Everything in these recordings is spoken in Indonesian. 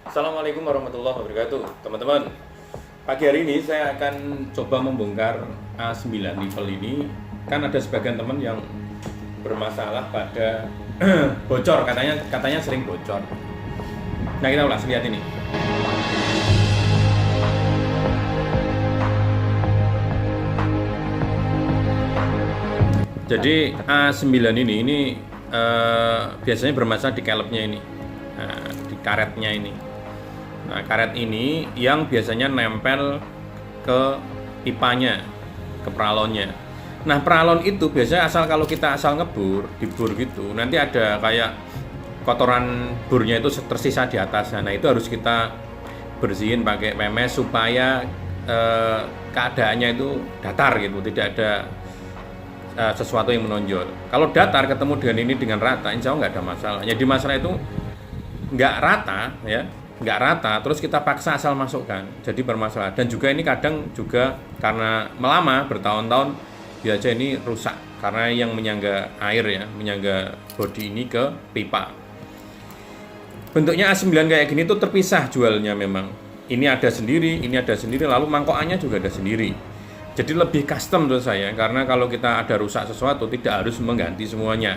Assalamualaikum warahmatullahi wabarakatuh, teman-teman. Pagi hari ini saya akan coba membongkar A9 level ini. Kan ada sebagian teman yang bermasalah pada bocor, katanya sering bocor. Nah, kita ulas lihat ini. Jadi A9 ini biasanya bermasalah di kelopnya ini. Nah, di karetnya ini. Nah, karet ini yang biasanya nempel ke pipanya, ke peralonnya. Nah, peralon itu biasanya kalau kita ngebur, dibur gitu, nanti ada kayak kotoran burnya itu tersisa di atasnya. Nah, itu harus kita bersihin pakai memes supaya keadaannya itu datar gitu, tidak ada sesuatu yang menonjol. Kalau datar ketemu dengan ini dengan rata, insya Allah nggak ada masalah. Jadi masalah itu nggak rata ya, nggak rata terus kita paksa asal masukkan, jadi bermasalah. Dan juga ini kadang juga karena melama bertahun-tahun biasa ini rusak karena yang menyangga air ya, menyangga bodi ini ke pipa. Bentuknya A9 kayak gini tuh terpisah jualnya memang. Ini ada sendiri, lalu mangkokannya juga ada sendiri. Jadi lebih custom menurut saya, karena kalau kita ada rusak sesuatu tidak harus mengganti semuanya.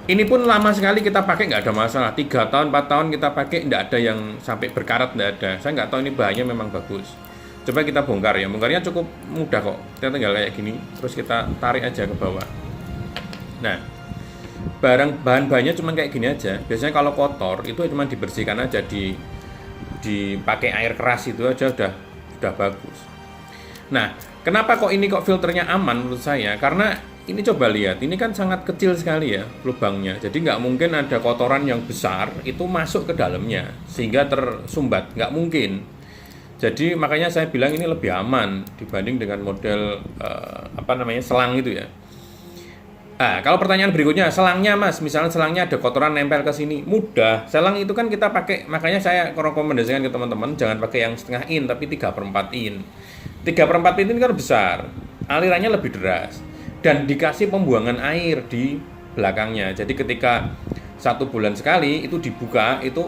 Ini pun lama sekali kita pakai nggak ada masalah. 3 tahun, 4 tahun kita pakai nggak ada yang sampai berkarat, nggak ada. Saya nggak tahu ini bahannya memang bagus. Coba kita bongkar ya. Bongkarnya cukup mudah kok. Kita tinggal kayak gini, terus kita tarik aja ke bawah. Nah, bahan-bahannya cuma kayak gini aja. Biasanya kalau kotor itu cuma dibersihkan aja, dipakai air keras itu aja udah bagus. Nah, kenapa kok ini kok filternya aman menurut saya? Karena ini coba lihat, ini kan sangat kecil sekali ya lubangnya. Jadi nggak mungkin ada kotoran yang besar itu masuk ke dalamnya sehingga tersumbat, nggak mungkin. Jadi makanya saya bilang ini lebih aman dibanding dengan model selang itu ya. Nah, kalau pertanyaan berikutnya, selangnya mas, misalnya selangnya ada kotoran nempel ke sini, mudah. Selang itu kan kita pakai, makanya saya rekomendasikan ke teman-teman jangan pakai yang setengah in, tapi 3/4 in. 3/4 in kan besar, alirannya lebih deras, dan dikasih pembuangan air di belakangnya. Jadi ketika 1 bulan sekali itu dibuka, itu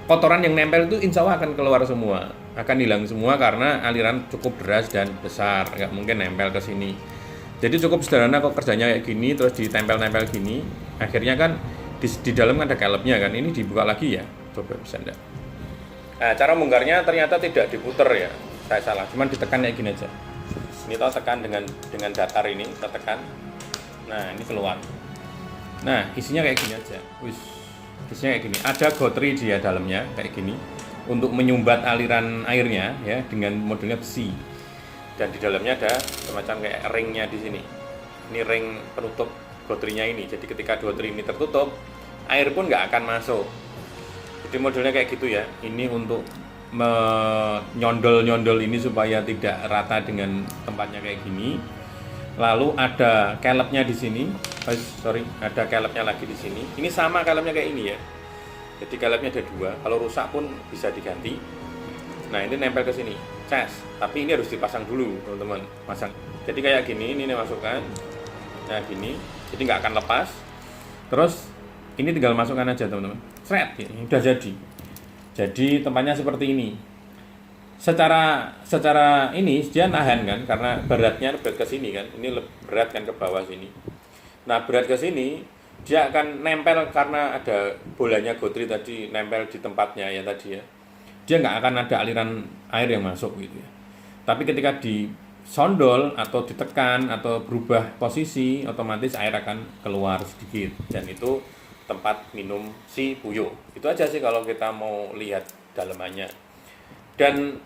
kotoran yang nempel itu insya Allah akan keluar semua, akan hilang semua karena aliran cukup deras dan besar, nggak mungkin nempel ke sini. Jadi cukup sederhana kok kerjanya kayak gini, terus ditempel-tempel gini. Akhirnya kan di dalam kan ada kelopnya kan. Ini dibuka lagi ya. Coba bisa enggak? Nah, cara bongkarnya ternyata tidak diputer ya. Saya salah, cuman ditekan kayak gini aja. Ini tahu tekan dengan datar ini, kita tekan. Nah, ini keluar. Nah, isinya kayak gini aja. Wis. Isinya kayak gini. Ada gotri dia dalamnya kayak gini untuk menyumbat aliran airnya ya dengan modelnya besi. Dan di dalamnya ada semacam kayak ringnya di sini. Ini ring penutup gotrinya ini. Jadi ketika gotri ini tertutup, air pun nggak akan masuk. Jadi modelnya kayak gitu ya. Ini untuk menyondol-nyondol ini supaya tidak rata dengan tempatnya kayak gini. Lalu ada kelopnya di sini. Ada kelopnya lagi di sini. Ini sama kelopnya kayak ini ya. Jadi kelopnya ada 2. Kalau rusak pun bisa diganti. Nah, ini nempel ke sini, tapi ini harus dipasang dulu teman-teman, pasang. Jadi kayak gini, ini masukkan, nah gini, jadi nggak akan lepas. Terus ini tinggal masukkan aja teman-teman, ya, udah jadi. Jadi tempatnya seperti ini. Secara ini dia nahan kan, karena berat ke sini kan, ini berat kan ke bawah sini. Nah berat ke sini, dia akan nempel karena ada bolanya gotri tadi nempel di tempatnya ya tadi ya. Dia nggak akan ada aliran air yang masuk gitu ya. Tapi ketika disondol atau ditekan atau berubah posisi, otomatis air akan keluar sedikit. Dan itu tempat minum si puyuh. Itu aja sih kalau kita mau lihat dalamannya. Dan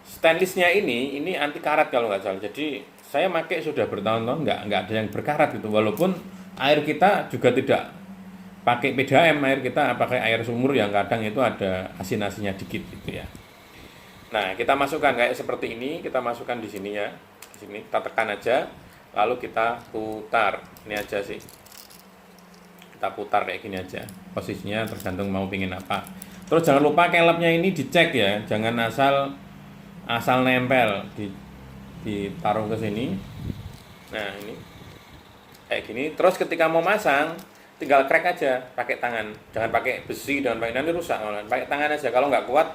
stainlessnya ini anti karat kalau nggak salah. Jadi saya pakai sudah bertahun-tahun nggak ada yang berkarat gitu. Walaupun air kita juga tidak pakai PDAM, air kita pakai air sumur yang kadang itu ada asin-asinnya dikit gitu ya. Nah, kita masukkan kayak seperti ini, kita masukkan di sini ya. Di sini kita tekan aja, lalu kita putar. Ini aja sih. Kita putar kayak gini aja. Posisinya tergantung mau pingin apa. Terus jangan lupa kelopnya ini dicek ya, jangan asal nempel, ditaruh ke sini. Nah, ini kayak gini. Terus ketika mau masang, tinggal crack aja pakai tangan, jangan pakai besi, jangan pakai, nanti rusak malah. Pakai tangan aja. Kalau nggak kuat,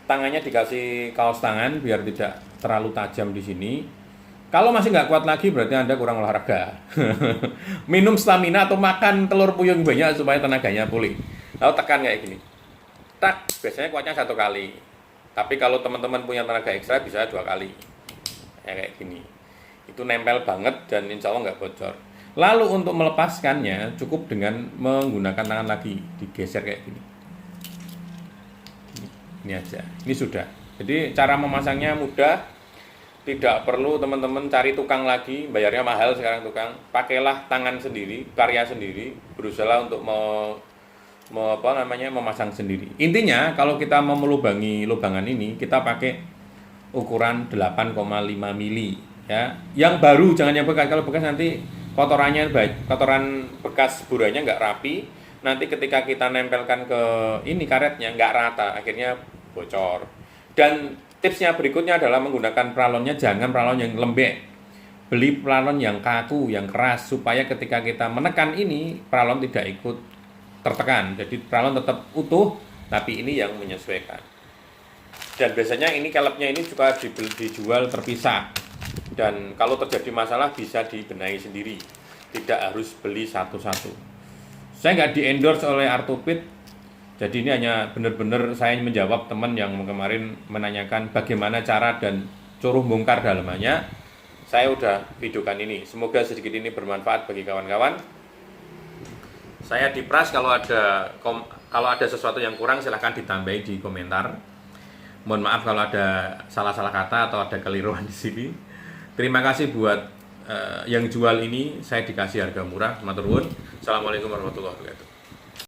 tangannya dikasih kaos tangan biar tidak terlalu tajam di sini. Kalau masih nggak kuat lagi berarti Anda kurang olahraga. Minum stamina atau makan telur puyuh banyak supaya tenaganya pulih. Lalu tekan kayak gini. Tak, biasanya kuatnya 1 kali. Tapi kalau teman-teman punya tenaga ekstra bisa 2 kali. Ya, kayak gini. Itu nempel banget dan insya Allah nggak bocor. Lalu untuk melepaskannya cukup dengan menggunakan tangan lagi, digeser kayak gini. Ini aja, ini sudah. Jadi cara memasangnya mudah, tidak perlu teman-teman cari tukang lagi, bayarnya mahal sekarang tukang. Pakailah tangan sendiri, karya sendiri, berusaha untuk memasang sendiri. Intinya kalau kita mau melubangi lubangan ini, kita pakai ukuran 8,5 mili ya. Yang baru, jangan yang bekas. Kalau bekas nanti kotoran bekas burannya nggak rapi, nanti ketika kita nempelkan ke ini karetnya nggak rata, akhirnya bocor. Dan tipsnya berikutnya adalah menggunakan pralonnya, jangan pralon yang lembek, beli pralon yang kaku, yang keras, supaya ketika kita menekan ini pralon tidak ikut tertekan, jadi pralon tetap utuh, tapi ini yang menyesuaikan. Dan biasanya ini kelebnya ini juga dijual terpisah. Dan kalau terjadi masalah bisa dibenahi sendiri, tidak harus beli satu-satu. Saya nggak di-endorse oleh Artopit, jadi ini hanya benar-benar saya menjawab teman yang kemarin menanyakan bagaimana cara dan curuh bongkar dalamannya. Saya udah videokan ini, semoga sedikit ini bermanfaat bagi kawan-kawan. Saya dipras, kalau ada sesuatu yang kurang silahkan ditambahi di komentar. Mohon maaf kalau ada salah-salah kata atau ada keliruan di sini. Terima kasih buat yang jual ini, saya dikasih harga murah. Matur nuwun. Assalamualaikum warahmatullahi wabarakatuh.